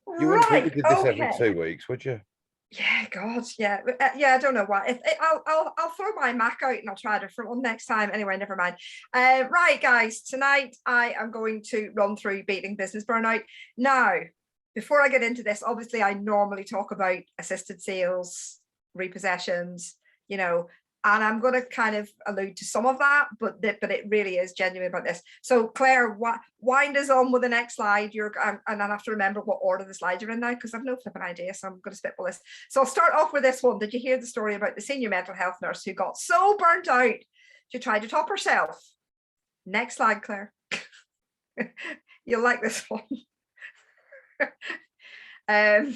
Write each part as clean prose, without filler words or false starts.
You wouldn't think we Right. did this every Okay. 2 weeks, would you? Yeah, God, yeah, yeah. I don't know why. I'll throw my Mac out and I'll try a different one next time. Anyway, never mind. Right, guys. Tonight I am going to run through beating business burnout. Now, before I get into this, obviously I normally talk about assisted sales, repossessions, you know, and I'm going to kind of allude to some of that, but it really is genuine about this. So Claire, wind us on with the next slide. And I have to remember what order the slides are in now because I've no flipping idea. So I'm going to spitball this. So I'll start off with this one. Did you hear the story about the senior mental health nurse who got so burnt out she tried to top herself? Next slide, Claire. You'll like this one. I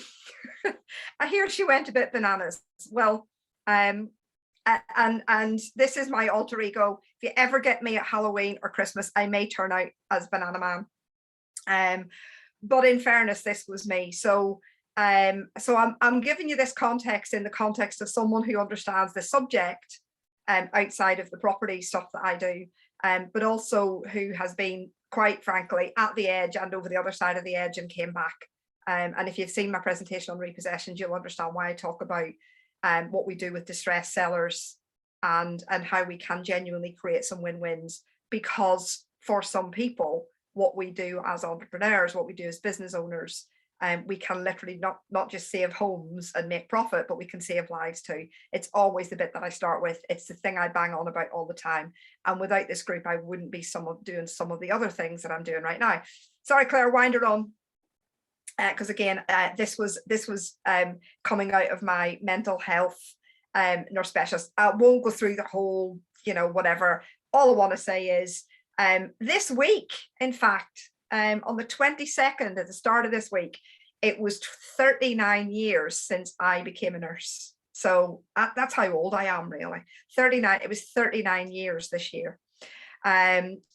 hear she went a bit bananas. Well, and this is my alter ego. If you ever get me at Halloween or Christmas, I may turn out as Banana Man. But in fairness, this was me. So I'm giving you this context in the context of someone who understands the subject outside of the property stuff that I do, but also who has been, quite frankly, at the edge and over the other side of the edge and came back. And if you've seen my presentation on repossessions, you'll understand why I talk about what we do with distressed sellers and how we can genuinely create some win-wins. Because for some people, what we do as entrepreneurs, what we do as business owners, we can literally not just save homes and make profit, but we can save lives too. It's always the bit that I start with. It's the thing I bang on about all the time. And without this group, I wouldn't be doing some of the other things that I'm doing right now. Sorry, Claire, wind her on. Because again, this was coming out of my mental health nurse specialist. I won't go through the whole, whatever. All I want to say is this week, in fact, on the 22nd, at the start of this week, it was 39 years since I became a nurse. So that's how old I am, really. 39. It was 39 years this year.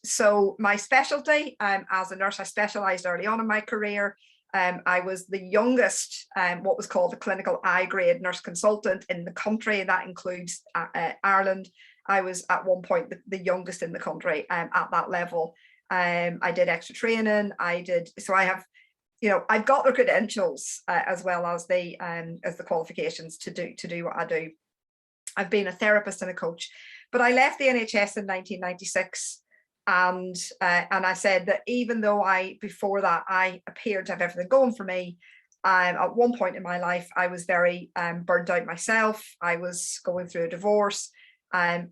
So my specialty as a nurse, I specialized early on in my career. I was the youngest, what was called the clinical I grade nurse consultant in the country, and that includes Ireland. I was at one point the youngest in the country at that level. I did extra training. So I have, I've got the credentials as well as the qualifications to do what I do. I've been a therapist and a coach, but I left the NHS in 1996. And I said that even though before that, I appeared to have everything going for me, at one point in my life, I was very burnt out myself. I was going through a divorce. And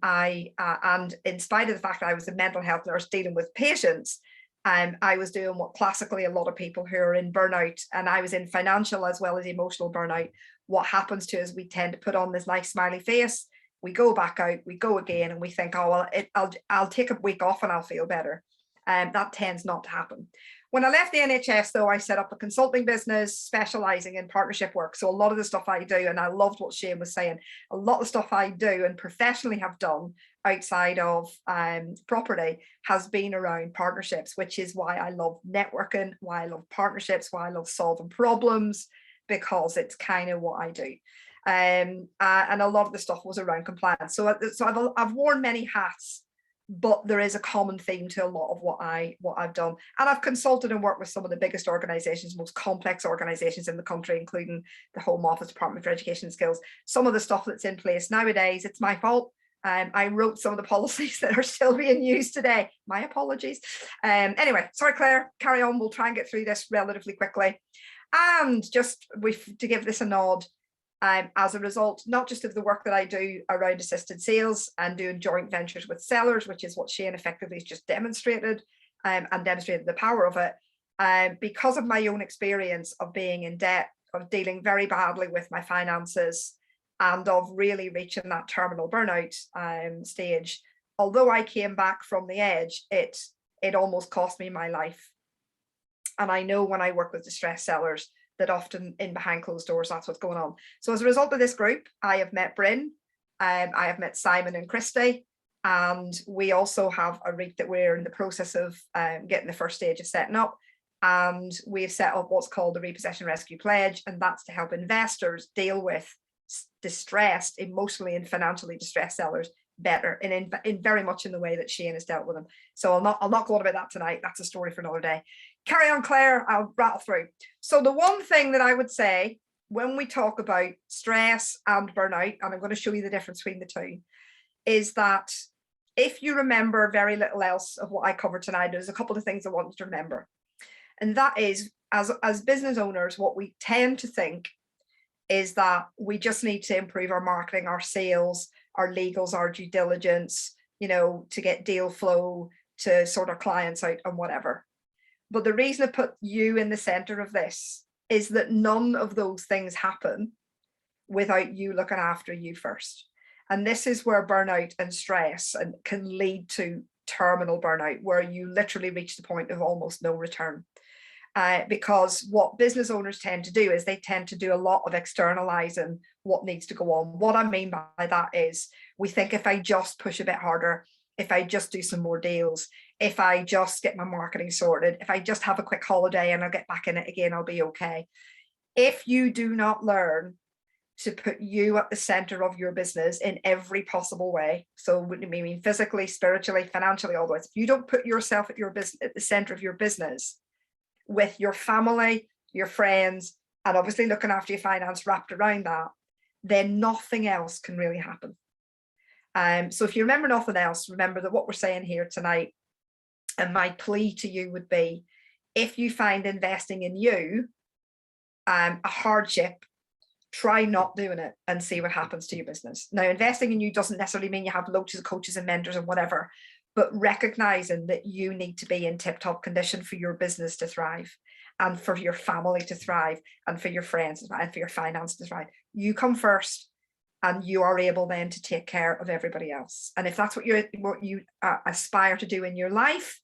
in spite of the fact that I was a mental health nurse dealing with patients, I was doing what classically a lot of people who are in burnout, and I was in financial as well as emotional burnout. What happens to us, we tend to put on this nice smiley face. We go back out, we go again, and we think, oh, well, I'll take a week off and I'll feel better. That tends not to happen. When I left the NHS, though, I set up a consulting business specializing in partnership work. So a lot of the stuff I do, and I loved what Shane was saying, a lot of the stuff I do and professionally have done outside of property has been around partnerships, which is why I love networking, why I love partnerships, why I love solving problems, because it's kind of what I do. And a lot of the stuff was around compliance. So I've worn many hats, but there is a common theme to a lot of what I've done. And I've consulted and worked with some of the biggest organizations, most complex organizations in the country, including the Home Office, Department for Education and Skills. Some of the stuff that's in place nowadays, it's my fault. I wrote some of the policies that are still being used today. My apologies. Anyway, sorry, Claire, carry on. We'll try and get through this relatively quickly. And just to give this a nod, as a result, not just of the work that I do around assisted sales and doing joint ventures with sellers, which is what Shane effectively has just demonstrated, and demonstrated the power of it, because of my own experience of being in debt, of dealing very badly with my finances, and of really reaching that terminal burnout stage. Although I came back from the edge, it almost cost me my life. And I know when I work with distressed sellers that often in behind closed doors, that's what's going on. So as a result of this group, I have met Bryn, I have met Simon and Christy, and we also have a REIT that we're in the process of getting the first stage of setting up. And we've set up what's called the Repossession Rescue Pledge, and that's to help investors deal with distressed, emotionally and financially distressed sellers better in very much in the way that Shane has dealt with them. So I'll not go on about that tonight. That's a story for another day. Carry on, Claire. I'll rattle through. So the one thing that I would say when we talk about stress and burnout, and I'm going to show you the difference between the two, is that if you remember very little else of what I covered tonight, there's a couple of things I want you to remember. And that is, as business owners, what we tend to think is that we just need to improve our marketing, our sales, our legals, our due diligence, to get deal flow, to sort our clients out and whatever. But the reason I put you in the center of this is that none of those things happen without you looking after you first. And this is where burnout and stress can lead to terminal burnout, where you literally reach the point of almost no return. Because what business owners tend to do is they tend to do a lot of externalizing what needs to go on. What I mean by that is we think if I just push a bit harder, if I just do some more deals, if I just get my marketing sorted, if I just have a quick holiday and I'll get back in it again, I'll be okay. If you do not learn to put you at the center of your business in every possible way, so what do you mean physically, spiritually, financially, all those, if you don't put yourself at the center of your business, with your family, your friends, and obviously looking after your finance wrapped around that, then nothing else can really happen. So if you remember nothing else, remember that what we're saying here tonight, and my plea to you would be, if you find investing in you a hardship, try not doing it and see what happens to your business. Now, investing in you doesn't necessarily mean you have loads of coaches and mentors and whatever, but recognizing that you need to be in tip-top condition for your business to thrive, and for your family to thrive, and for your friends and for your finance to thrive. You come first, and you are able then to take care of everybody else. And if that's what you aspire to do in your life,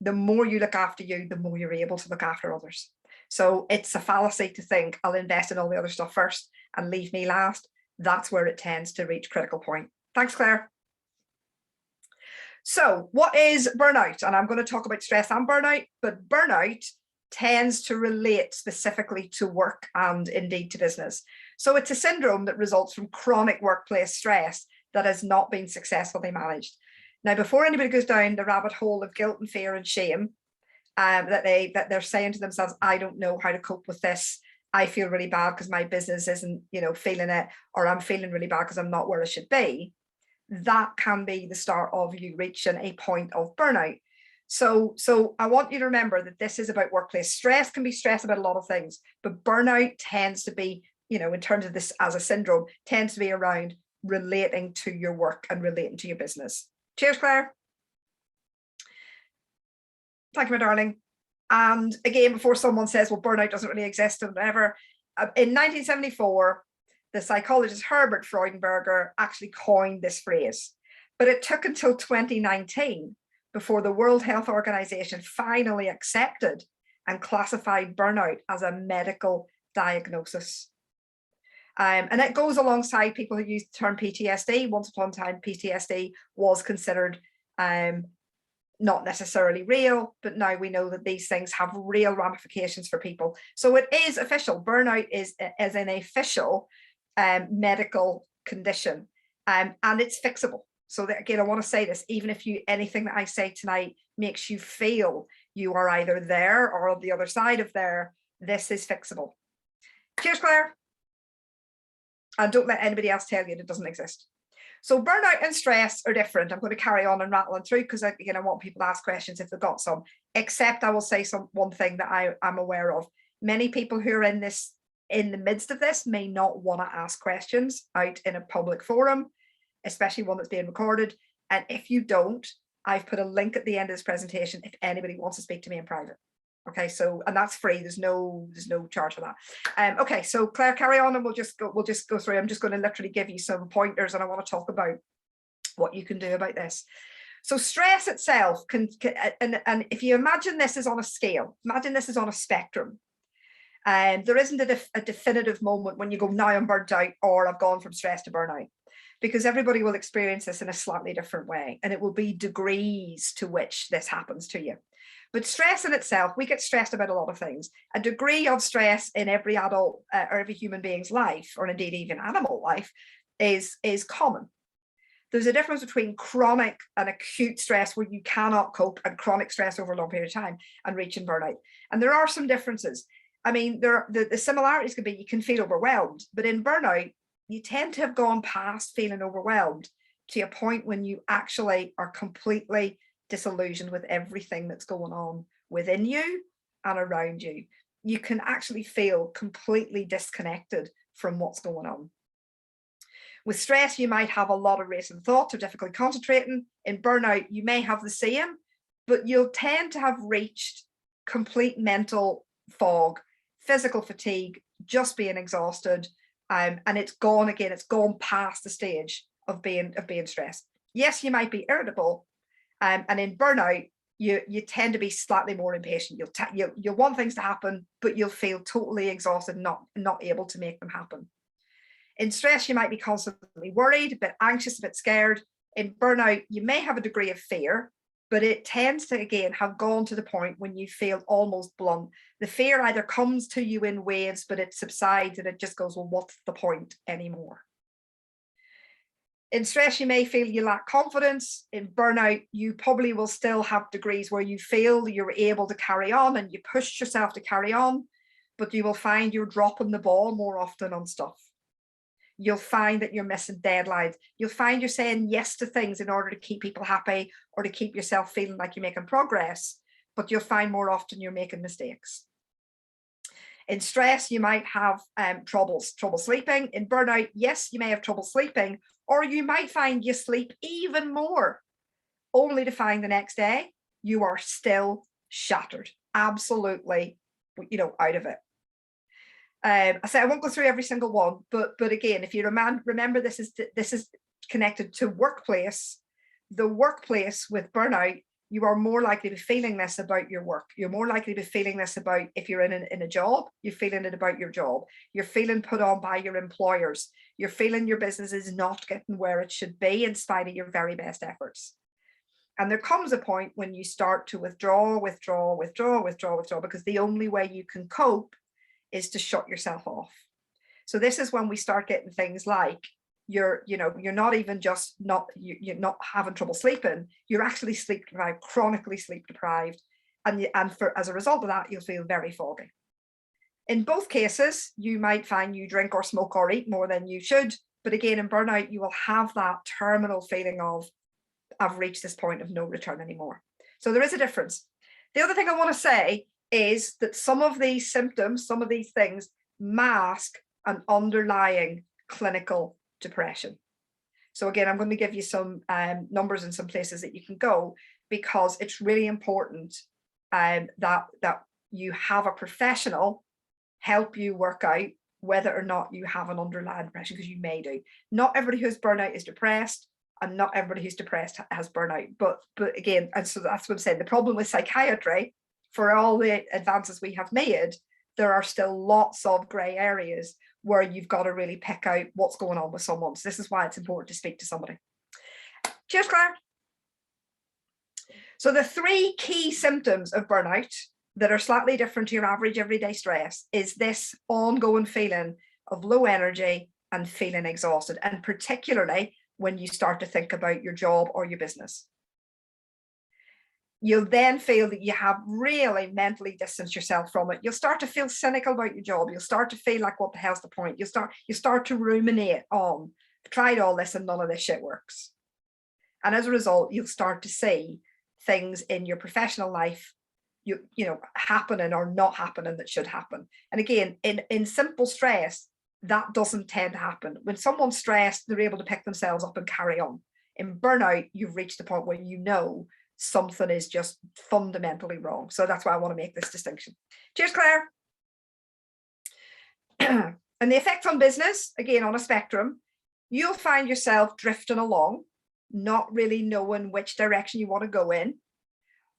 the more you look after you, the more you're able to look after others. So it's a fallacy to think I'll invest in all the other stuff first and leave me last. That's where it tends to reach critical point. Thanks, Claire. So what is burnout? And I'm going to talk about stress and burnout, but burnout tends to relate specifically to work and indeed to business. So it's a syndrome that results from chronic workplace stress that has not been successfully managed. Now, before anybody goes down the rabbit hole of guilt and fear and shame, that they're saying to themselves, I don't know how to cope with this. I feel really bad because my business isn't, feeling it, or I'm feeling really bad because I'm not where I should be. That can be the start of you reaching a point of burnout. So I want you to remember that this is about workplace stress. Can be stress about a lot of things, but burnout tends to be, in terms of this as a syndrome, tends to be around relating to your work and relating to your business. Cheers, Claire. Thank you, my darling. And again, before someone says, well, burnout doesn't really exist and whatever, in 1974, the psychologist Herbert Freudenberger actually coined this phrase, but it took until 2019 before the World Health Organization finally accepted and classified burnout as a medical diagnosis. And it goes alongside people who use the term PTSD. Once upon a time, PTSD was considered not necessarily real, but now we know that these things have real ramifications for people. So it is official. Burnout is an official medical condition, and it's fixable. So that, again, I want to say this, even if anything that I say tonight makes you feel you are either there or on the other side of there, this is fixable. Cheers, Claire. And don't let anybody else tell you it doesn't exist. So burnout and stress are different. I'm going to carry on and rattling through because I want people to ask questions if they've got some, except I will say one thing that I'm aware of. Many people who are in the midst of this may not want to ask questions out in a public forum, especially one that's being recorded. And if you don't, I've put a link at the end of this presentation if anybody wants to speak to me in private. Okay, so, and that's free. There's no charge for that. Okay, so Claire, carry on, and we'll just go through. I'm just going to literally give you some pointers, and I want to talk about what you can do about this. So stress itself can and if you imagine this is on a scale, imagine this is on a spectrum. And there isn't a definitive moment when you go, now I'm burnt out, or I've gone from stress to burnout, because everybody will experience this in a slightly different way, and it will be degrees to which this happens to you. But stress in itself, we get stressed about a lot of things. A degree of stress in every adult or every human being's life, or indeed even animal life, is common. There's a difference between chronic and acute stress where you cannot cope, and chronic stress over a long period of time and reaching burnout. And there are some differences. I mean, the similarities could be you can feel overwhelmed, but in burnout, you tend to have gone past feeling overwhelmed to a point when you actually are completely disillusioned with everything that's going on within you and around you. You can actually feel completely disconnected from what's going on. With stress, you might have a lot of racing thoughts or difficulty concentrating. In burnout, you may have the same, but you'll tend to have reached complete mental fog, physical fatigue, just being exhausted, and it's gone again. It's gone past the stage of being stressed. Yes, you might be irritable, and in burnout, you tend to be slightly more impatient. You'll want things to happen, but you'll feel totally exhausted, not able to make them happen. In stress, you might be constantly worried, a bit anxious, a bit scared. In burnout, you may have a degree of fear, but it tends to, again, have gone to the point when you feel almost blunt. The fear either comes to you in waves, but it subsides and it just goes, well, what's the point anymore? In stress, you may feel you lack confidence. In burnout, you probably will still have degrees where you feel you're able to carry on and you push yourself to carry on, but you will find you're dropping the ball more often on stuff. You'll find that you're missing deadlines. You'll find you're saying yes to things in order to keep people happy or to keep yourself feeling like you're making progress, but you'll find more often you're making mistakes. In stress, you might have trouble sleeping. In burnout, yes, you may have trouble sleeping, or you might find you sleep even more, only to find the next day you are still shattered, absolutely, out of it. I say I won't go through every single one, but again, if you remember, this is connected to workplace. The workplace with burnout, you are more likely to be feeling this about your work. You're more likely to be feeling this about, if you're in a job, you're feeling it about your job. You're feeling put on by your employers. You're feeling your business is not getting where it should be in spite of your very best efforts. And there comes a point when you start to withdraw, because the only way you can cope is to shut yourself off. So this is when we start getting things like you're not even just you're not having trouble sleeping, you're actually sleep deprived, chronically sleep deprived, and as a result of that, you'll feel very foggy. In both cases, you might find you drink or smoke or eat more than you should, but again, in burnout, you will have that terminal feeling of, I've reached this point of no return anymore. So there is a difference. The other thing I want to say is that some of these symptoms, some of these things mask an underlying clinical depression. So again, I'm going to give you some numbers and some places that you can go, because it's really important that you have a professional help you work out whether or not you have an underlying depression, because you may do. Not everybody who's burnout is depressed, and not everybody who's depressed has burnout. But again, and so that's what I'm saying. The problem with psychiatry, for all the advances we have made, there are still lots of grey areas where you've got to really pick out what's going on with someone. So this is why it's important to speak to somebody. Cheers, Claire. So the three key symptoms of burnout that are slightly different to your average everyday stress is this ongoing feeling of low energy and feeling exhausted, and particularly when you start to think about your job or your business. You'll then feel that you have really mentally distanced yourself from it. You'll start to feel cynical about your job. You'll start to feel like, what the hell's the point? You start to ruminate on, I've tried all this and none of this shit works. And as a result, you'll start to see things in your professional life, happening or not happening that should happen. And again, in simple stress, that doesn't tend to happen. When someone's stressed, they're able to pick themselves up and carry on. In burnout, you've reached the point where something is just fundamentally wrong. So that's why I want to make this distinction. Cheers, Claire. And the effect on business, again, on a spectrum, you'll find yourself drifting along, not really knowing which direction you want to go in.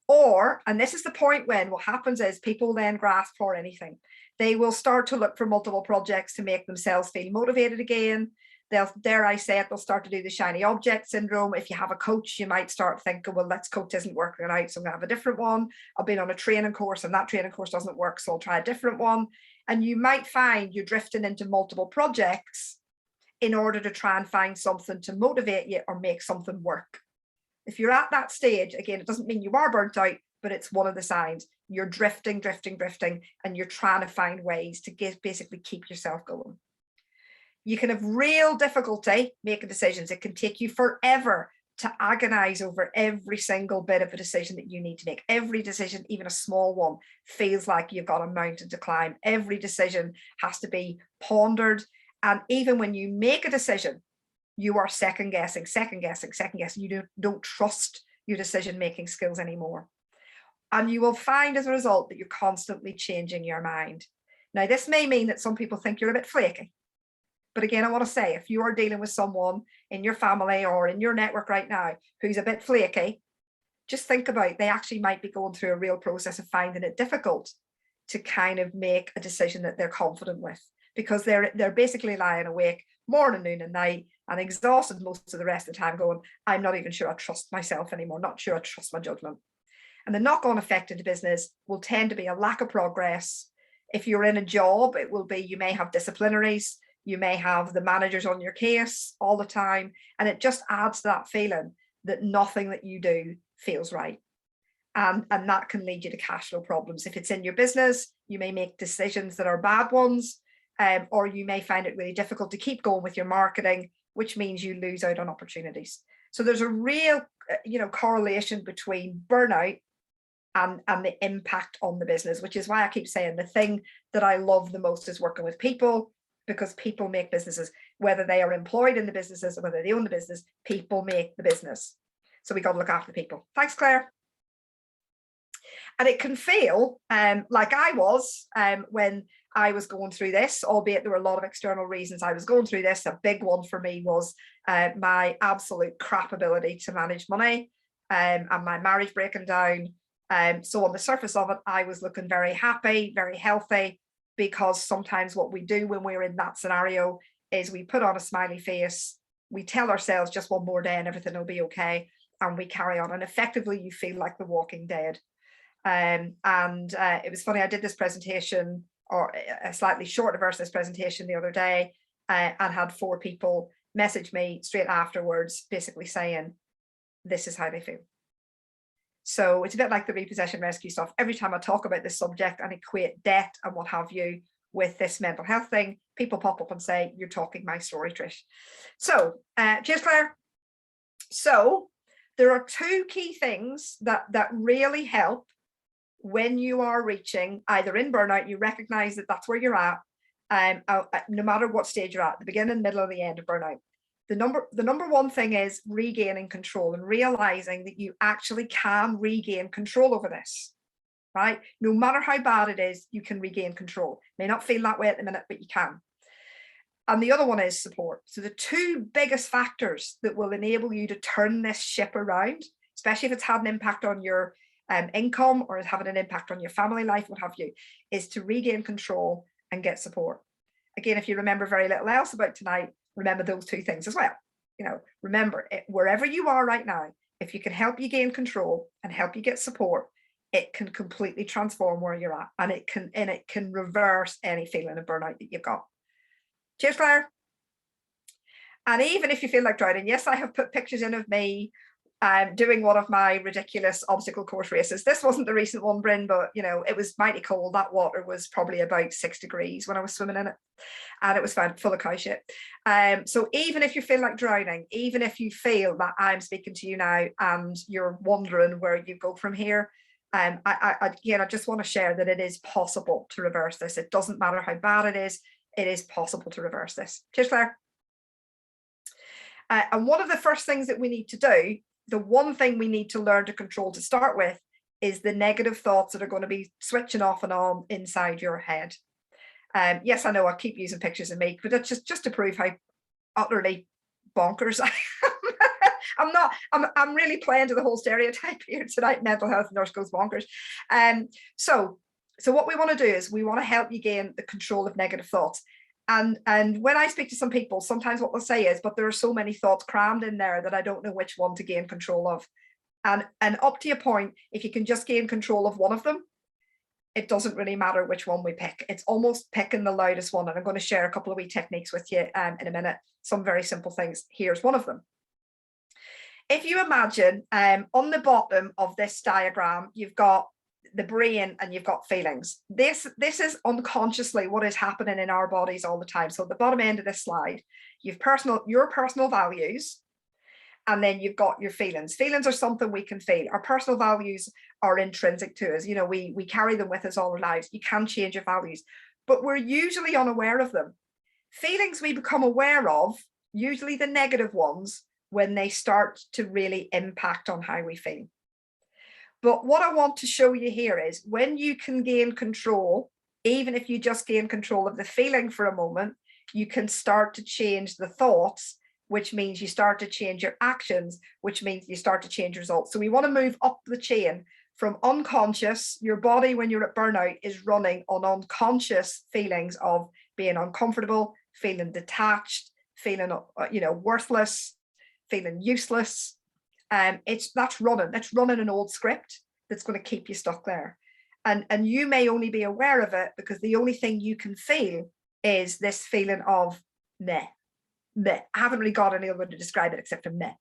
Or, and this is the point when what happens is people then grasp for anything. They will start to look for multiple projects to make themselves feel motivated again. They'll, dare I say it, they'll start to do the shiny object syndrome. If you have a coach, you might start thinking, well, this coach isn't working out, so I'm going to have a different one. I've been on a training course and that training course doesn't work, so I'll try a different one. And you might find you're drifting into multiple projects in order to try and find something to motivate you or make something work. If you're at that stage, again, it doesn't mean you are burnt out, but it's one of the signs. You're drifting, and you're trying to find ways to basically keep yourself going. You can have real difficulty making decisions. It can take you forever to agonize over every single bit of a decision that you need to make. Every decision, even a small one, feels like you've got a mountain to climb. Every decision has to be pondered. And even when you make a decision, you are second guessing. You don't trust your decision-making skills anymore. And you will find as a result that you're constantly changing your mind. Now, this may mean that some people think you're a bit flaky. But again, I want to say, if you are dealing with someone in your family or in your network right now who's a bit flaky, just think about, they actually might be going through a real process of finding it difficult to kind of make a decision that they're confident with, because they're basically lying awake morning, noon and night and exhausted most of the rest of the time going, I'm not even sure I trust myself anymore, not sure I trust my judgment. And the knock-on effect of the business will tend to be a lack of progress. If you're in a job, it will be, you may have disciplinaries, you may have the managers on your case all the time, and it just adds to that feeling that nothing that you do feels right. And that can lead you to cash flow problems. If it's in your business, you may make decisions that are bad ones, or you may find it really difficult to keep going with your marketing, which means you lose out on opportunities. So there's a real, correlation between burnout and the impact on the business, which is why I keep saying the thing that I love the most is working with people, because people make businesses, whether they are employed in the businesses or whether they own the business, people make the business. So we got to look after people. Thanks, Claire. And it can feel like I was when I was going through this, albeit there were a lot of external reasons I was going through this. A big one for me was my absolute crap ability to manage money and my marriage breaking down. So on the surface of it, I was looking very happy, very healthy, because sometimes what we do when we're in that scenario is we put on a smiley face, we tell ourselves just one more day and everything will be okay, and we carry on. And effectively, you feel like the Walking Dead. It was funny, I did this presentation, or a slightly shorter version of this presentation the other day, and had 4 people message me straight afterwards, basically saying, this is how they feel. So it's a bit like the repossession rescue stuff. Every time I talk about this subject and equate debt and what have you with this mental health thing, people pop up and say, you're talking my story, Trish. So, cheers, Claire. So there are 2 key things that really help when you are reaching either in burnout, you recognize that that's where you're at, no matter what stage you're at, the beginning, middle, or the end of burnout. The number one thing is regaining control and realizing that you actually can regain control over this, right? No matter how bad it is, you can regain control. May not feel that way at the minute, but you can. And the other one is support. So the 2 biggest factors that will enable you to turn this ship around, especially if it's had an impact on your income or is having an impact on your family life, what have you, is to regain control and get support. Again, if you remember very little else about tonight, remember those 2 things as well. Remember it, wherever you are right now, if you can help you gain control and help you get support, it can completely transform where you're at, and it can reverse any feeling of burnout that you've got. Cheers, Claire. And even if you feel like drowning, yes, I have put pictures in of me doing one of my ridiculous obstacle course races. This wasn't the recent one, Bryn, but it was mighty cold. That water was probably about 6 degrees when I was swimming in it, and it was full of cow shit. So even if you feel like drowning, even if you feel that I'm speaking to you now and you're wondering where you go from here, I just want to share that it is possible to reverse this. It doesn't matter how bad it is possible to reverse this. Cheers, Claire. And one of the first things that we need to do, the one thing we need to learn to control to start with, is the negative thoughts that are going to be switching off and on inside your head. Yes, I know I keep using pictures of me, but that's just to prove how utterly bonkers I am. I'm really playing to the whole stereotype here tonight. Mental health nurse goes bonkers. So what we want to do is we want to help you gain the control of negative thoughts. And when I speak to some people, sometimes what they'll say is, but there are so many thoughts crammed in there that I don't know which one to gain control of. And up to your point, if you can just gain control of one of them, it doesn't really matter which one we pick. It's almost picking the loudest one. And I'm going to share a couple of wee techniques with you in a minute. Some very simple things. Here's one of them. If you imagine on the bottom of this diagram, you've got the brain and you've got feelings. This is unconsciously what is happening in our bodies all the time. So at the bottom end of this slide, you've your personal values, and then you've got your feelings. Feelings are something we can feel. Our personal values are intrinsic to us. You know, we carry them with us all our lives. You can change your values, but we're usually unaware of them. Feelings we become aware of, usually the negative ones, when they start to really impact on how we feel. But what I want to show you here is when you can gain control, even if you just gain control of the feeling for a moment, you can start to change the thoughts, which means you start to change your actions, which means you start to change results. So we want to move up the chain from unconscious. Your body, when you're at burnout, is running on unconscious feelings of being uncomfortable, feeling detached, feeling, worthless, feeling useless. That's running an old script that's going to keep you stuck there. And you may only be aware of it because the only thing you can feel is this feeling of meh. I haven't really got any other way to describe it except for meh.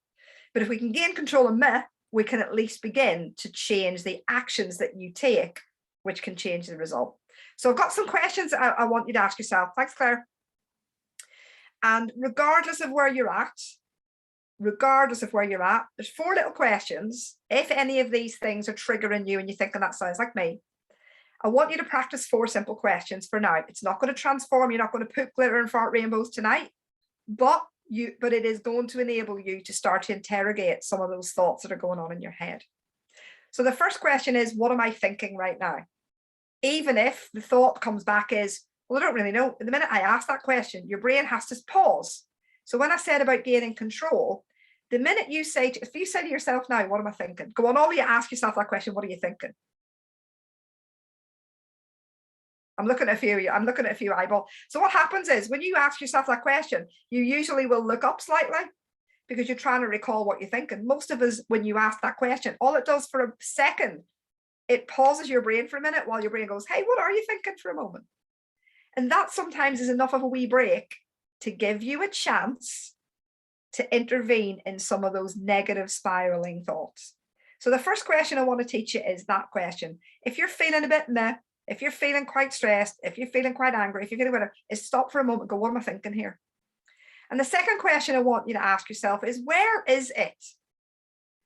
But if we can gain control of meh, we can at least begin to change the actions that you take, which can change the result. So I've got some questions I want you to ask yourself. Thanks, Claire. And regardless of where you're at, there's 4 little questions. If any of these things are triggering you and you're thinking that sounds like me, I want you to practice 4 simple questions for now. It's not going to transform. You're not going to put glitter and fart rainbows tonight, but it is going to enable you to start to interrogate some of those thoughts that are going on in your head. So the first question is, what am I thinking right now? Even if the thought comes back is, well, I don't really know. The minute I ask that question, your brain has to pause. So when I said about gaining control, the minute if you say to yourself now, what am I thinking? Go on, all of you ask yourself that question, what are you thinking? I'm looking at a few eyeballs. So what happens is when you ask yourself that question, you usually will look up slightly because you're trying to recall what you're thinking. Most of us, when you ask that question, all it does for a second, it pauses your brain for a minute while your brain goes, hey, what are you thinking for a moment? And that sometimes is enough of a wee break to give you a chance to intervene in some of those negative spiraling thoughts. So the first question I want to teach you is that question. If you're feeling a bit meh, if you're feeling quite stressed, if you're feeling quite angry, if you're feeling whatever, is stop for a moment, go, what am I thinking here? And the second question I want you to ask yourself is, where is it?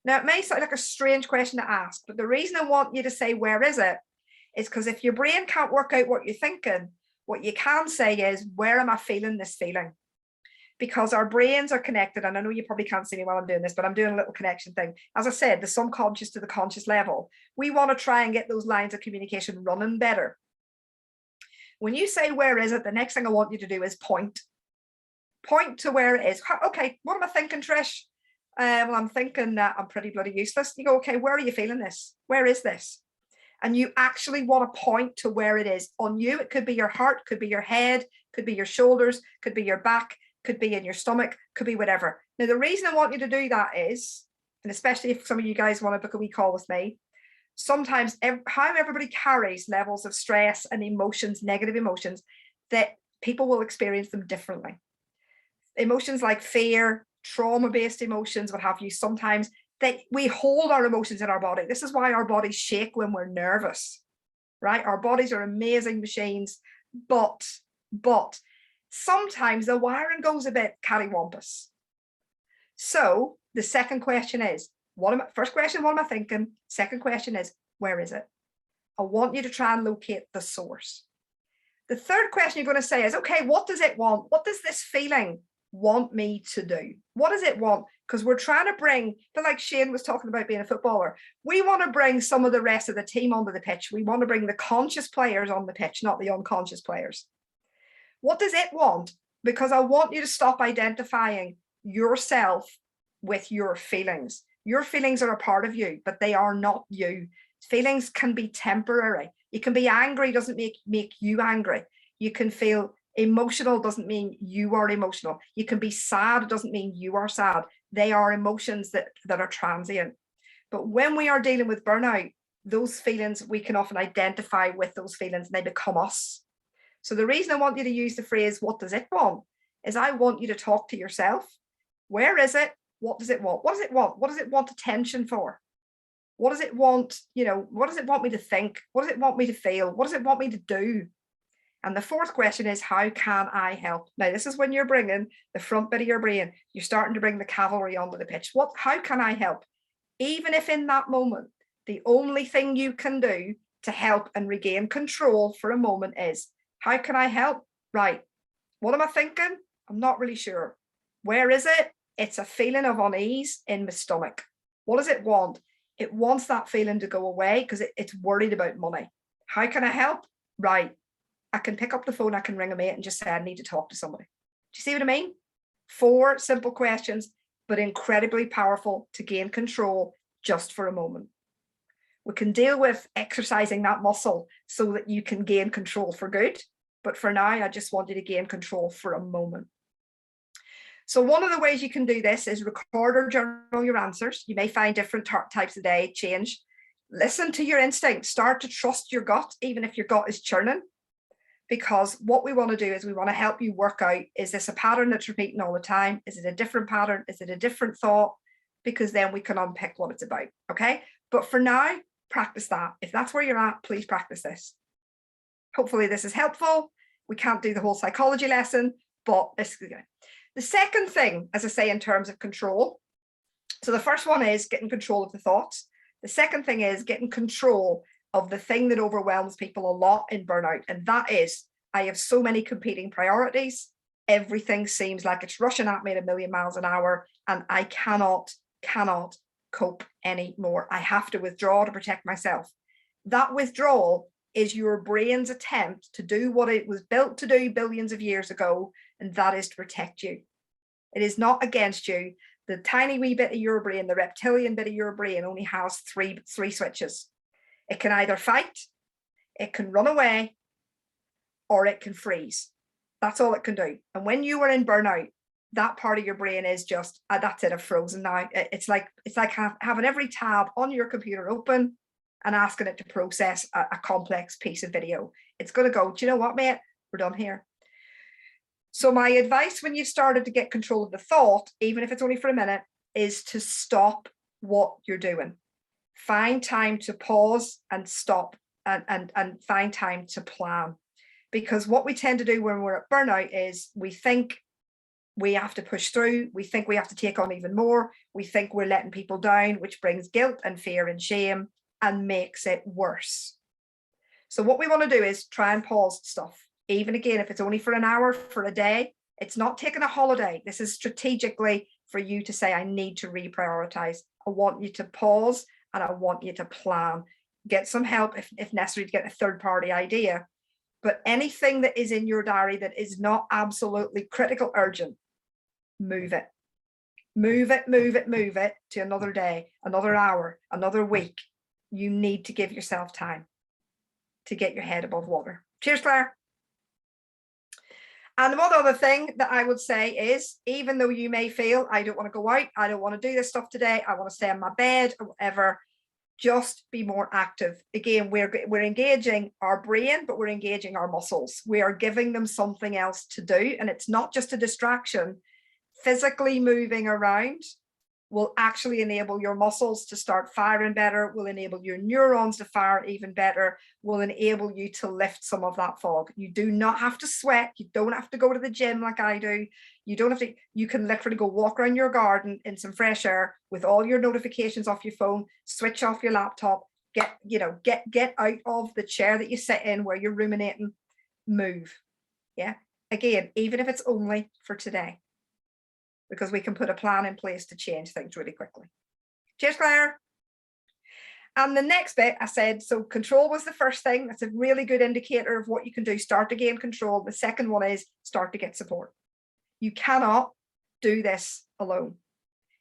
Now, it may sound like a strange question to ask, but the reason I want you to say, where is it, is because if your brain can't work out what you're thinking, what you can say is, where am I feeling this feeling? Because our brains are connected, and I know you probably can't see me while I'm doing this, but I'm doing a little connection thing. As I said, the subconscious to the conscious level. We want to try and get those lines of communication running better. When you say, where is it? The next thing I want you to do is point. Point to where it is. Okay, what am I thinking, Trish? Well, I'm thinking that I'm pretty bloody useless. You go, okay, where are you feeling this? Where is this? And you actually want to point to where it is on you. It could be your heart, could be your head, could be your shoulders, could be your back, could be in your stomach, could be whatever. Now, the reason I want you to do that is, and especially if some of you guys want to book a wee call with me, sometimes how everybody carries levels of stress and emotions, negative emotions, that people will experience them differently. Emotions like fear, trauma-based emotions, what have you, sometimes that we hold our emotions in our body. This is why our bodies shake when we're nervous, right? Our bodies are amazing machines, but sometimes the wiring goes a bit cattywampus. So the second question is, first question, what am I thinking? Second question is, where is it? I want you to try and locate the source. The third question you're going to say is, okay, what does it want? What does this feeling want me to do? What does it want? Because we're trying to bring, like Shane was talking about being a footballer, we want to bring some of the rest of the team onto the pitch. We want to bring the conscious players on the pitch, not the unconscious players. What does it want? Because I want you to stop identifying yourself with your feelings. Your feelings are a part of you, but they are not you. Feelings can be temporary. You can be angry, doesn't make you angry. You can feel emotional, doesn't mean you are emotional. You can be sad, doesn't mean you are sad. They are emotions that are transient. But when we are dealing with burnout, those feelings, we can often identify with those feelings and they become us. So the reason I want you to use the phrase, what does it want? Is I want you to talk to yourself. Where is it? What does it want? What does it want? What does it want attention for? What does it want? You know, what does it want me to think? What does it want me to feel? What does it want me to do? And the fourth question is, how can I help? Now, this is when you're bringing the front bit of your brain. You're starting to bring the cavalry onto the pitch. How can I help? Even if in that moment, the only thing you can do to help and regain control for a moment is, how can I help? Right. What am I thinking? I'm not really sure. Where is it? It's a feeling of unease in my stomach. What does it want? It wants that feeling to go away because it's worried about money. How can I help? Right. I can pick up the phone, I can ring a mate and just say, I need to talk to somebody. Do you see what I mean? 4 simple questions, but incredibly powerful to gain control just for a moment. We can deal with exercising that muscle so that you can gain control for good. But for now, I just want you to gain control for a moment. So one of the ways you can do this is record or journal your answers. You may find different types a day change. Listen to your instinct. Start to trust your gut, even if your gut is churning. Because what we want to do is we want to help you work out, is this a pattern that's repeating all the time? Is it a different pattern? Is it a different thought? Because then we can unpick what it's about, okay? But for now, practice that. If that's where you're at, please practice this. Hopefully this is helpful. We can't do the whole psychology lesson, but this is good. The second thing, as I say, in terms of control, so the first one is getting control of the thoughts. The second thing is getting control of the thing that overwhelms people a lot in burnout. And that is, I have so many competing priorities. Everything seems like it's rushing at me at 1,000,000 miles an hour, and I cannot cope anymore. I have to withdraw to protect myself. That withdrawal is your brain's attempt to do what it was built to do billions of years ago, and that is to protect you. It is not against you. The tiny wee bit of your brain, the reptilian bit of your brain, only has three switches. It can either fight, it can run away, or it can freeze. That's all it can do. And when you are in burnout, that part of your brain is just, that's it, I've frozen now. It's like having every tab on your computer open and asking it to process a complex piece of video. It's going to go, do you know what, mate? We're done here. So my advice when you've started to get control of the thought, even if it's only for a minute, is to stop what you're doing. Find time to pause and stop and find time to plan. Because what we tend to do when we're at burnout is we think we have to push through. We think we have to take on even more. We think we're letting people down, which brings guilt and fear and shame and makes it worse. So what we want to do is try and pause stuff. Even again, if it's only for an hour, for a day, it's not taking a holiday. This is strategically for you to say, I need to reprioritize. I want you to pause and I want you to plan. Get some help if necessary to get a third-party idea. But anything that is in your diary that is not absolutely critical, urgent, move it. Move it to another day, another hour, another week. You need to give yourself time to get your head above water. Cheers, Claire. And one other thing that I would say is, even though you may feel, I don't want to go out, I don't want to do this stuff today, I want to stay in my bed or whatever, just be more active. Again, we're engaging our brain, but we're engaging our muscles. We are giving them something else to do. And it's not just a distraction. Physically moving around will actually enable your muscles to start firing better, will enable your neurons to fire even better, will enable you to lift some of that fog. You do not have to sweat. You don't have to go to the gym like I do. You don't have to, you can literally go walk around your garden in some fresh air with all your notifications off your phone, switch off your laptop, get out of the chair that you sit in where you're ruminating, move. Yeah. Again, even if it's only for today, because we can put a plan in place to change things really quickly. Cheers, Claire. And the next bit I said, so control was the first thing. That's a really good indicator of what you can do. Start to gain control. The second one is start to get support. You cannot do this alone.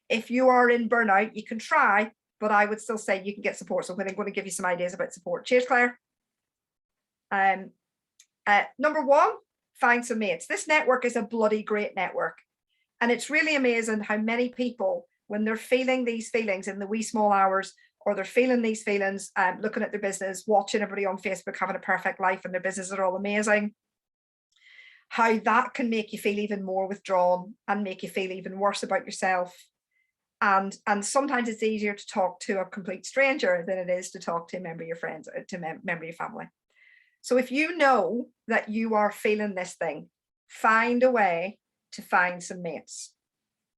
If you are in burnout, you can try, but I would still say you can get support. So I'm going to give you some ideas about support. Cheers, Claire. Number one, find some mates. This network is a bloody great network. And it's really amazing how many people, when they're feeling these feelings in the wee small hours or they're feeling these feelings, looking at their business, watching everybody on Facebook having a perfect life and their businesses are all amazing, how that can make you feel even more withdrawn and make you feel even worse about yourself. And sometimes it's easier to talk to a complete stranger than it is to talk to a member of your friends, to a member of your family. So if you know that you are feeling this thing, find a way to find some mates.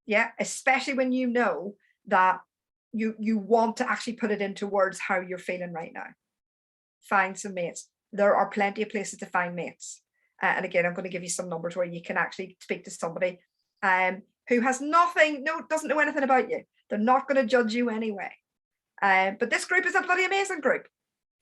Yeah, especially when you know that you want to actually put it into words how you're feeling right now. Find some mates. There are plenty of places to find mates. And again, I'm going to give you some numbers where you can actually speak to somebody who has doesn't know anything about you. They're not going to judge you anyway. But this group is a bloody amazing group.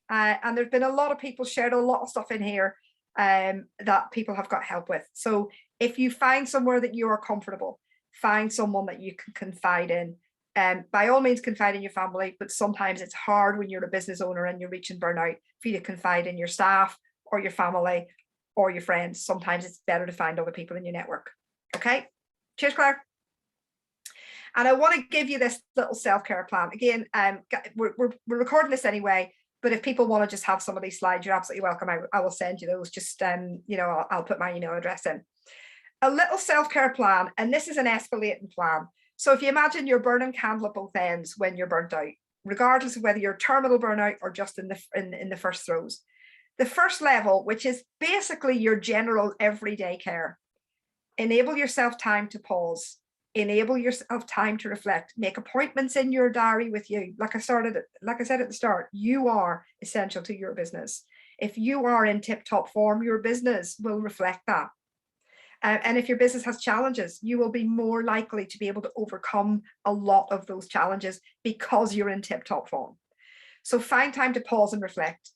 And there's been a lot of people shared a lot of stuff in here that people have got help with. So if you find somewhere that you are comfortable, find someone that you can confide in. By all means, confide in your family, but sometimes it's hard when you're a business owner and you're reaching burnout for you to confide in your staff or your family or your friends. Sometimes it's better to find other people in your network. Okay. Cheers, Claire. And I want to give you this little self-care plan. Again, we're recording this anyway, but if people want to just have some of these slides, you're absolutely welcome. I will send you those. Just, I'll put my email address in. A little self-care plan, and this is an escalating plan. So if you imagine you're burning candle at both ends when you're burnt out, regardless of whether you're terminal burnout or just in the first throes. The first level, which is basically your general everyday care, enable yourself time to pause, enable yourself time to reflect, make appointments in your diary with you. Like I said at the start, you are essential to your business. If you are in tip-top form, your business will reflect that. And if your business has challenges, you will be more likely to be able to overcome a lot of those challenges because you're in tip-top form. So find time to pause and reflect.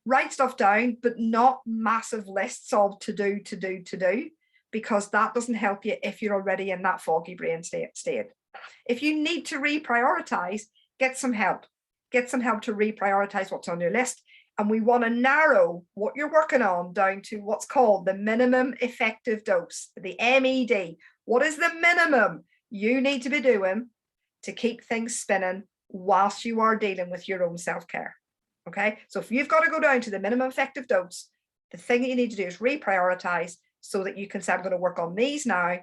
Write stuff down, but not massive lists of to do, because that doesn't help you if you're already in that foggy brain state. If you need to reprioritize, get some help. Get some help to reprioritize what's on your list. And we want to narrow what you're working on down to what's called the minimum effective dose, the MED. What is the minimum you need to be doing to keep things spinning whilst you are dealing with your own self-care? Okay, so if you've got to go down to the minimum effective dose, the thing that you need to do is reprioritize so that you can say, I'm going to work on these now,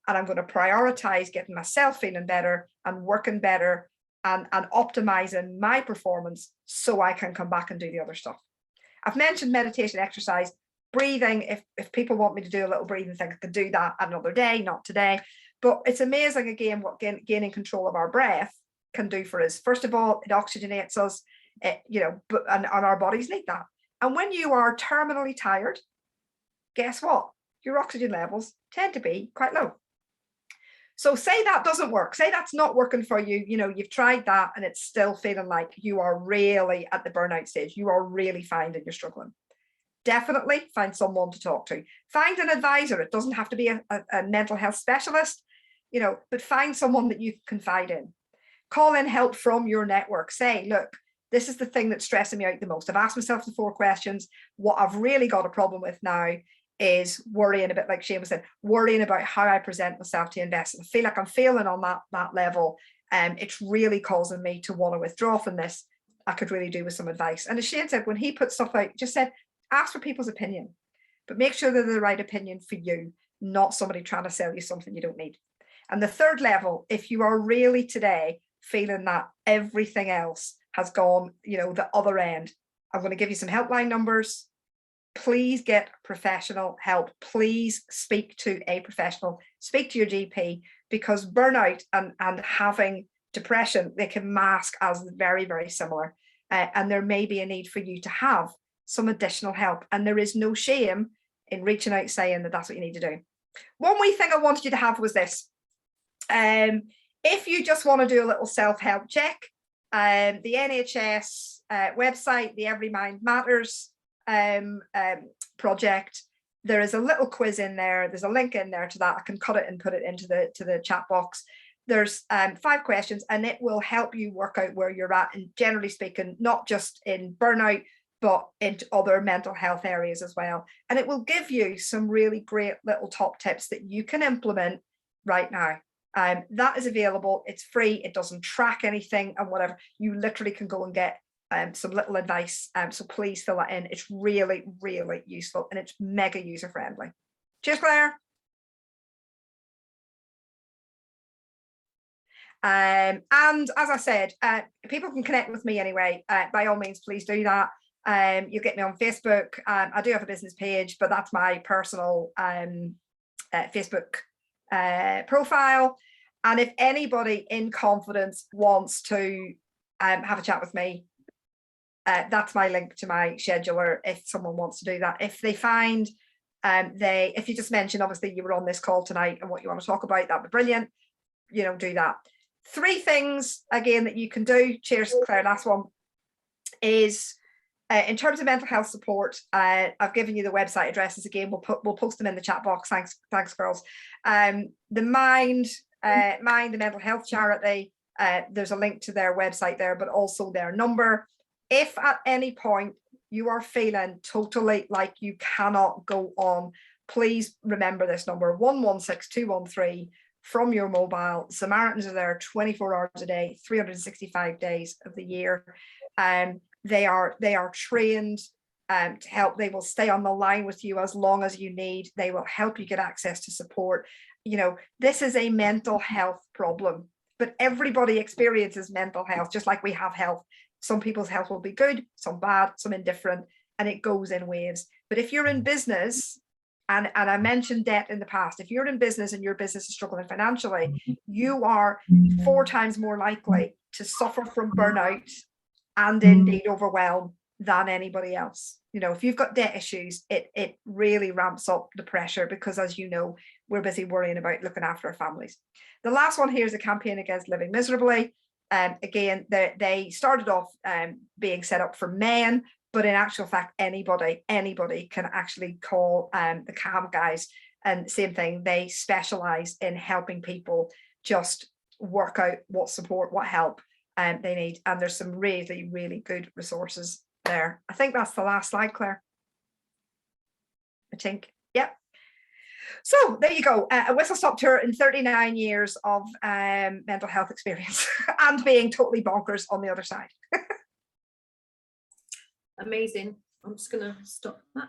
and I'm going to prioritize getting myself feeling better and working better and optimizing my performance so I can come back and do the other stuff. I've mentioned meditation, exercise, breathing. If people want me to do a little breathing thing, I could do that another day, not today. But it's amazing, again, what gaining control of our breath can do for us. First of all, it oxygenates us, and our bodies need that. And when you are terminally tired, guess what? Your oxygen levels tend to be quite low. So say that doesn't work. Say that's not working for you. You've tried that and it's still feeling like you are really at the burnout stage. You are really finding you're struggling. Definitely find someone to talk to. Find an advisor. It doesn't have to be a mental health specialist, but find someone that you can confide in. Call in help from your network. Say, look, this is the thing that's stressing me out the most. I've asked myself the 4 questions. What I've really got a problem with now is worrying, a bit like Shane was saying, worrying about how I present myself to investors. I feel like I'm failing on that level. It's really causing me to want to withdraw from this. I could really do with some advice. And as Shane said, when he put stuff out, just said, ask for people's opinion, but make sure they're the right opinion for you, not somebody trying to sell you something you don't need. And the third level, if you are really today feeling that everything else has gone, the other end, I'm going to give you some helpline numbers. Please get professional help. Please speak to a professional, speak to your GP, because burnout and having depression, they can mask as very, very similar. And there may be a need for you to have some additional help. And there is no shame in reaching out saying that that's what you need to do. One wee thing I wanted you to have was this. If you just want to do a little self-help check, the NHS website, the Every Mind Matters project, there is a little quiz in there. There's a link in there to that. I can cut it and put it into the chat box. There's 5 questions, and it will help you work out where you're at, and generally speaking, not just in burnout, but into other mental health areas as well. And it will give you some really great little top tips that you can implement right now. That is available. It's free. It doesn't track anything and whatever. You literally can go and get some little advice. So please fill that in. It's really, really useful and it's mega user friendly. Cheers, Claire. And as I said, people can connect with me anyway. By all means, please do that. You get me on Facebook. I do have a business page, but that's my personal Facebook profile. And if anybody in confidence wants to have a chat with me, that's my link to my scheduler if someone wants to do that. If they find if you just mention, obviously you were on this call tonight and what you want to talk about, that'd be brilliant. You know, do that. 3 things again that you can do. Cheers, Claire. Last one is in terms of mental health support. I've given you the website addresses again. We'll post them in the chat box. Thanks, girls. The Mind, the mental health charity. There's a link to their website there, but also their number. If at any point you are feeling totally like you cannot go on, please remember this number: 116213. From your mobile. Samaritans are there 24 hours a day, 365 days of the year. They are trained to help. They will stay on the line with you as long as you need. They will help you get access to support. You know, this is a mental health problem, but everybody experiences mental health just like we have health. Some people's health will be good, some bad, some indifferent, and it goes in waves. But if you're in business, and I mentioned debt in the past, if you're in business and your business is struggling financially, you are 4 times more likely to suffer from burnout and indeed overwhelm than anybody else. You know, if you've got debt issues, it really ramps up the pressure because, as you know, we're busy worrying about looking after our families. The last one here is a campaign against living miserably. Again, they started off being set up for men, but in actual fact, anybody can actually call the CAM guys. And same thing, they specialize in helping people just work out what support, what help they need. And there's some really, really good resources there. I think that's the last slide, Claire. I think, yep. So there you go, a whistle-stop tour in 39 years of mental health experience and being totally bonkers on the other side. Amazing. I'm just going to stop that.